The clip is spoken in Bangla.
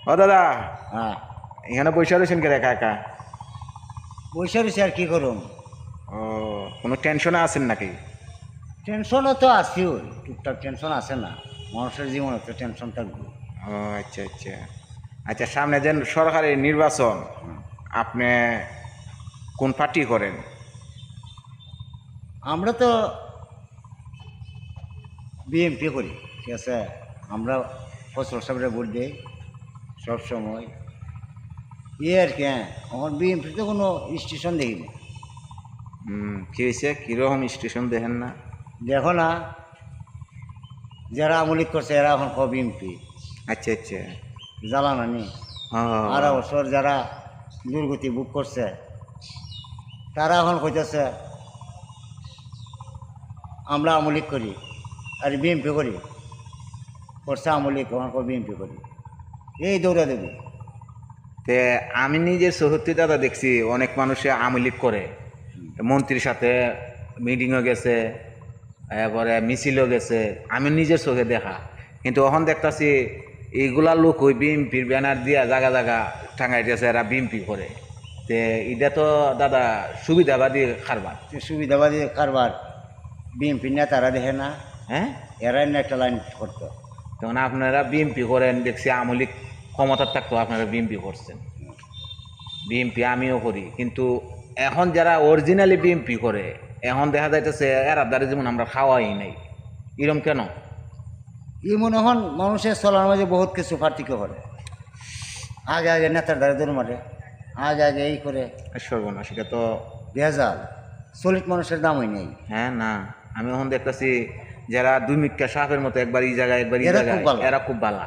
ও দাদা, হ্যাঁ, এখানে পয়সা রয়েছেন কে একা একা? বসে রয়েছে আর কি করুন। ও, কোনো টেনশনে আছেন নাকি? টেনশনও তো আছি, ওই টুকটাক টেনশন আছে না, মানুষের জীবনে তো টেনশন থাকবে। ও আচ্ছা আচ্ছা। আচ্ছা, সামনে যে সরকারি নির্বাচন, আপনি কোন পার্টি করেন? আমরা তো বিএমপি করি, ঠিক আছে। আমরা ফসল সাহেবের ভোট দিই সবসময়, আর কি। হ্যাঁ, আমার বিএমপিতে কোনো স্টেশন দেখিনি। কি হয়েছে, কীরকম স্টেশন দেখেন না? দেখো না, যারা আমলিক করছে এরা এখন বিএমপি আচ্ছা আচ্ছা। জ্বালানা নি। ও, আর বছর যারা দুর্গতি বুক করছে তারা এখন কইতেছে আমরা আমলিক করি আর বিএমপি করি, করছে আমলিক এখন বিএমপি করি, এই দৌড়া দেবে। তে আমি নিজের চৌহত্তর দাদা দেখছি অনেক মানুষে আওয়ামী লীগ করে, মন্ত্রীর সাথে মিটিংও গেছে, এরপরে মিছিলও গেছে, আমি নিজের চোখে দেখা। কিন্তু এখন দেখতাছি এইগুলা লোক ওই বিএমপির ব্যানার দিয়া জায়গা জায়গা টাঙাইতেছে, এরা বিএমপি করে। তে এটা তো দাদা সুবিধাবাদী কারবার। সুবিধাবাদী কারবার বিএমপি নেতারা দেখে না, হ্যাঁ, এরাই না একটা লাইন করতো। তখন আপনারা বিএমপি করেন, দেখছি আওয়ামী লীগ ক্ষমতার থাকতো আপনারা বিএমপি করছেন। বিএমপি আমিও করি, কিন্তু এখন যারা অরিজিনালি বিএমপি করে এখন দেখা যাইতেছে এরা দ্বারা যেমন আমরা খাওয়াই নাই। এরম কেন? এই মনে হন মানুষের চলার মাঝে বহুত কিছু পার্থক্য করে। আগে আগে নেতার দ্বারা দৌড় মারে, আগে আগে এই করে সর্বনা, সেটা তো। ভেজাল, চলিত মানুষের দামই নেই। হ্যাঁ না, আমি এখন দেখতেছি যারা দুই মিটকা সাপের মতো একবার এই জায়গায় একবার এই এরা খুব জায়গায়, ভালো। এরা খুব ভালো।